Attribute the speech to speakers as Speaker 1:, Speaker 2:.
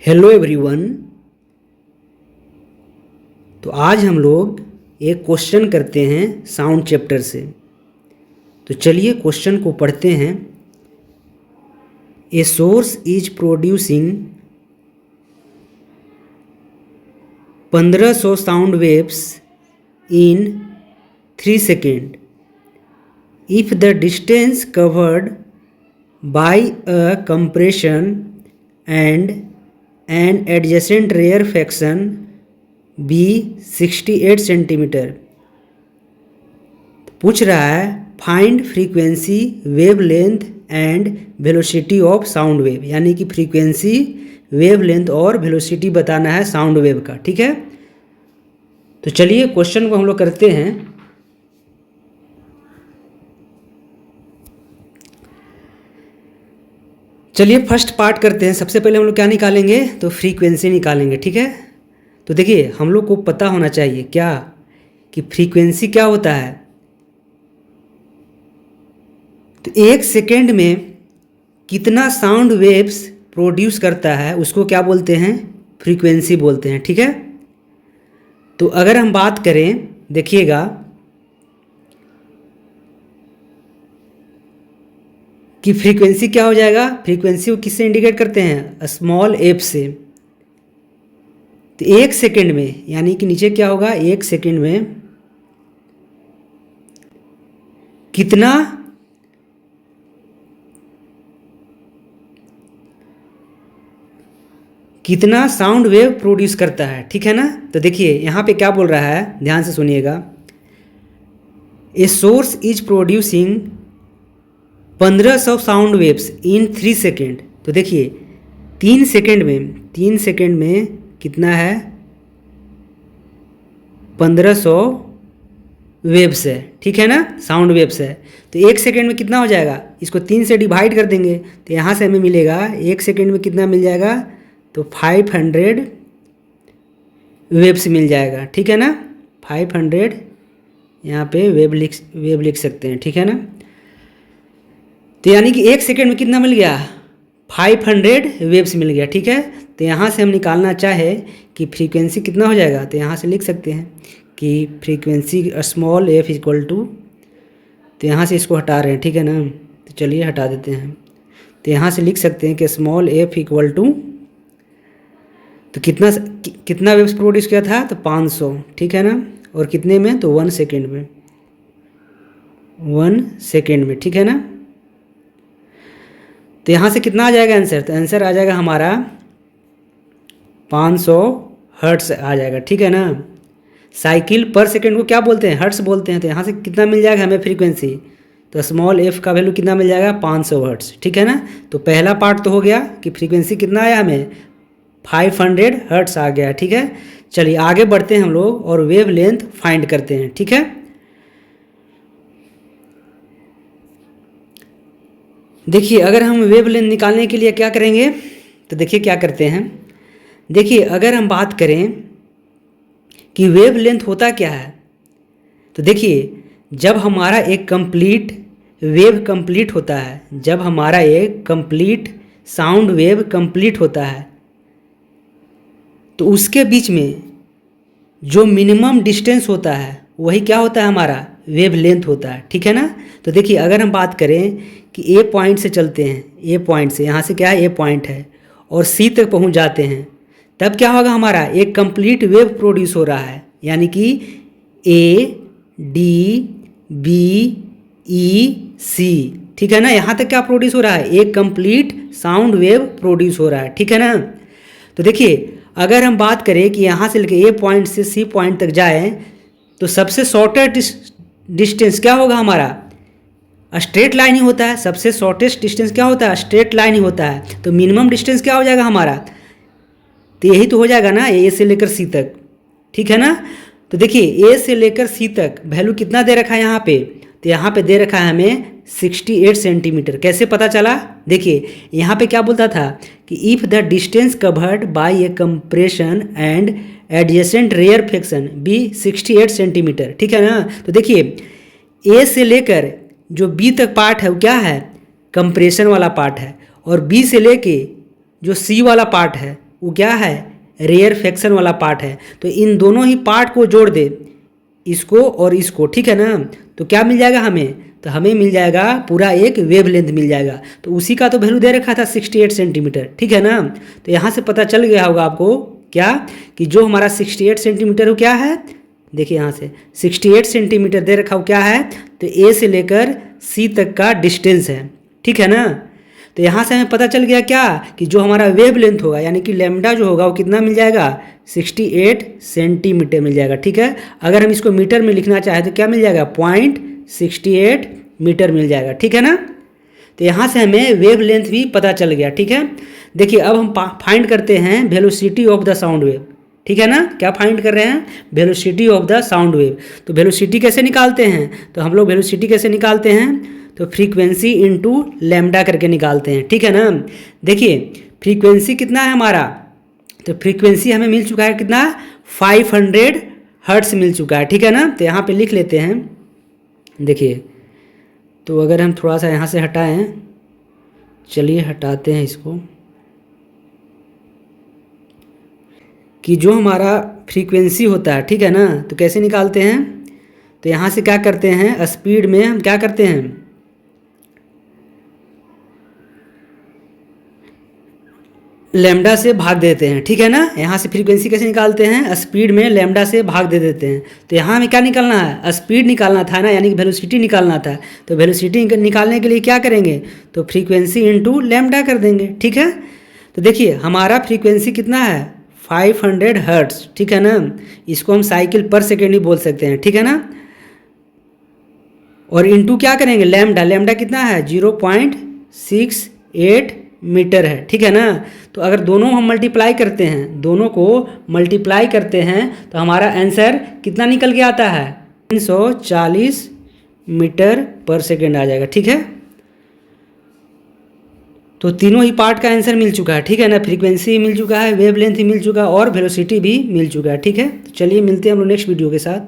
Speaker 1: Hello everyone. तो आज हम लोग एक क्वेश्चन करते हैं साउंड चैप्टर से। तो चलिए क्वेश्चन को पढ़ते हैं। A source is producing 1500 sound waves in 3 second if the distance covered by a compression and an adjacent rarefaction be 68 centimetre. पूछ रहा है find frequency, wave length and velocity of sound wave, यानी कि frequency, wave length और velocity बताना है sound wave का। ठीक है, तो चलिए क्वेश्चन को हम लोग करते हैं। चलिए फर्स्ट पार्ट करते हैं। सबसे पहले हम लोग क्या निकालेंगे, तो फ्रीक्वेंसी निकालेंगे। ठीक है, तो देखिए हम लोग को पता होना चाहिए क्या कि फ्रीक्वेंसी क्या होता है। तो एक सेकेंड में कितना साउंड वेव्स प्रोड्यूस करता है उसको क्या बोलते हैं, फ्रीक्वेंसी बोलते हैं। ठीक है, तो अगर हम बात करें, देखिएगा कि फ्रीक्वेंसी क्या हो जाएगा। फ्रीक्वेंसी को किससे इंडिकेट करते हैं, स्मॉल एफ से। तो एक सेकेंड में, यानी कि नीचे क्या होगा, एक सेकेंड में कितना साउंड वेव प्रोड्यूस करता है। ठीक है ना, तो देखिए यहाँ पे क्या बोल रहा है, ध्यान से सुनिएगा। ए source is producing 1500 sound waves in 3 second. तो देखिए 3 सेकेंड में कितना है, 1500 वेव्स है। ठीक है ना, साउंड वेव्स है। तो एक सेकेंड में कितना हो जाएगा, इसको 3 से डिवाइड कर देंगे तो यहाँ से हमें मिलेगा एक सेकेंड में कितना मिल जाएगा, तो 500 वेव्स मिल जाएगा। ठीक है ना, 500 यहाँ पे वेव लिख सकते हैं। ठीक है ना, तो यानी कि एक सेकेंड में कितना मिल गया, 500 वेव्स मिल गया। ठीक है, तो यहाँ से हम निकालना चाहे कि फ्रीक्वेंसी कितना हो जाएगा, तो यहाँ से लिख सकते हैं कि frequency small F equal to, तो यहाँ से इसको हटा रहे हैं। ठीक है ना, तो चलिए हटा देते हैं। तो यहाँ से लिख सकते हैं कि स्मॉल एफ इक्वल टू, तो कितना वेव्स प्रोड्यूस किया था, तो 500। ठीक है ना, और कितने में, तो 1 सेकेंड में, 1 सेकेंड में। ठीक है ना, तो यहाँ से कितना आ जाएगा आंसर, तो आंसर आ जाएगा हमारा 500 हर्ट्स आ जाएगा। ठीक है ना, साइकिल पर सेकंड को क्या बोलते हैं, हर्ट्स बोलते हैं। तो यहाँ से कितना मिल जाएगा हमें फ्रीक्वेंसी, तो स्मॉल एफ का वैल्यू कितना मिल जाएगा, 500 हर्ट्स। ठीक है ना, तो पहला पार्ट तो हो गया कि फ्रीक्वेंसी कितना आया हमें, 500 हर्ट्स आ गया। ठीक है, चलिए आगे बढ़ते हैं हम लोग और वेव लेंथ फाइंड करते हैं। ठीक है, देखिए अगर हम वेव लेंथ निकालने के लिए क्या करेंगे, तो देखिए क्या करते हैं। देखिए अगर हम बात करें कि वेव लेंथ होता क्या है, तो देखिए जब हमारा एक कंप्लीट वेव कंप्लीट होता है, जब हमारा एक कंप्लीट साउंड वेव कंप्लीट होता है, तो उसके बीच में जो मिनिमम डिस्टेंस होता है वही क्या होता है, हमारा वेव लेंथ होता है। ठीक है ना, तो देखिए अगर हम बात करें कि ए पॉइंट से चलते हैं, ए पॉइंट से, यहाँ से क्या है, ए पॉइंट है, और सी तक पहुँच जाते हैं, तब क्या होगा, हमारा एक कंप्लीट वेव प्रोड्यूस हो रहा है। यानी कि ए डी बी ई सी, ठीक है ना, यहाँ तक क्या प्रोड्यूस हो रहा है, एक कंप्लीट साउंड वेव प्रोड्यूस हो रहा है। ठीक है ना, तो देखिए अगर हम बात करें कि यहाँ से लेके ए पॉइंट से सी पॉइंट तक जाए, तो सबसे शॉर्टेस्ट डिस्टेंस क्या होगा हमारा, स्ट्रेट लाइन ही होता है। सबसे शॉर्टेस्ट डिस्टेंस क्या होता है, स्ट्रेट लाइन ही होता है। तो मिनिमम डिस्टेंस क्या हो जाएगा हमारा, तो यही तो हो जाएगा ना, ए से लेकर सी तक। ठीक है ना, तो देखिए ए से लेकर सी तक वैल्यू कितना दे रखा है यहाँ पे, तो यहाँ पे दे रखा है हमें 68 सेंटीमीटर। कैसे पता चला, देखिए यहाँ पे क्या बोलता था कि if the distance covered by a compression and adjacent rarefaction be 68 centimetre. ठीक है ना, तो देखिए ए से लेकर जो बी तक पार्ट है वो क्या है, कंप्रेशन वाला पार्ट है, और बी से लेके जो सी वाला पार्ट है वो क्या है, रेयर फ्रैक्शन वाला पार्ट है। तो इन दोनों ही पार्ट को जोड़ दे, इसको और इसको, ठीक है ना। तो क्या मिल जाएगा हमें, तो हमें मिल जाएगा पूरा एक वेवलेंथ मिल जाएगा। तो उसी का तो वैल्यू दे रखा था 68 सेंटीमीटर, ठीक है ना। तो यहाँ से पता चल गया होगा आपको क्या, कि जो हमारा 68 सेंटीमीटर वो क्या है, देखिए यहाँ से 68 सेंटीमीटर दे रखा हो क्या है, तो ए से लेकर सी तक का डिस्टेंस है, ठीक है ना। तो यहाँ से हमें पता चल गया क्या, कि जो हमारा वेवलेंथ होगा यानी कि लैम्डा जो होगा वो कितना मिल जाएगा, 68 सेंटीमीटर मिल जाएगा, ठीक है। अगर हम इसको मीटर में लिखना चाहें तो क्या मिल जाएगा, 0.68 मीटर मिल जाएगा, ठीक है ना। तो यहाँ से हमें वेवलेंथ भी पता चल गया, ठीक है। देखिए अब हम फाइंड करते हैं velocity of the sound wave, ठीक है ना। क्या फाइंड कर रहे हैं, velocity of the sound wave. तो वेलोसिटी कैसे निकालते हैं, तो हम लोग वेलोसिटी कैसे निकालते हैं, तो फ्रीक्वेंसी इनटू लैम्डा करके निकालते हैं, ठीक है ना। देखिए फ्रीक्वेंसी कितना है हमारा, तो फ्रीक्वेंसी हमें मिल चुका है कितना, 500 हर्ट्स मिल चुका है, ठीक है ना। तो यहाँ पे लिख लेते हैं, देखिए तो अगर हम थोड़ा सा यहाँ से हटाएं, चलिए हटाते हैं इसको, कि जो हमारा फ्रीक्वेंसी होता है, ठीक है ना, तो कैसे निकालते हैं, तो यहाँ से क्या करते हैं, स्पीड में हम क्या करते हैं, लैम्डा से भाग देते हैं, ठीक है ना। यहाँ से फ्रीक्वेंसी कैसे निकालते हैं, स्पीड में लैम्डा से भाग दे देते हैं। तो यहाँ हमें क्या निकालना है, स्पीड निकालना था ना, यानी कि वेलोसिटी निकालना था। तो वेलोसिटी निकालने के लिए क्या करेंगे, तो फ्रीक्वेंसी इनटू लैम्डा कर देंगे, ठीक है। तो देखिए हमारा फ्रीक्वेंसी कितना है, 500 हर्ट्स, ठीक है ना। इसको हम साइकिल पर सेकेंड ही बोल सकते हैं, ठीक है ना। और इनटू क्या करेंगे, लैम्डा, लैम्डा कितना है, 0.68 मीटर है, ठीक है ना। तो अगर दोनों हम मल्टीप्लाई करते हैं, दोनों को मल्टीप्लाई करते हैं तो हमारा आंसर कितना निकल के आता है, 340 मीटर पर सेकेंड आ जाएगा, ठीक है। तो तीनों ही पार्ट का आंसर मिल चुका है, ठीक है ना। फ्रीक्वेंसी मिल चुका है, वेवलेंथ मिल चुका है और वेलोसिटी भी मिल चुका है, ठीक है। तो चलिए मिलते हैं हम लोग नेक्स्ट वीडियो के साथ।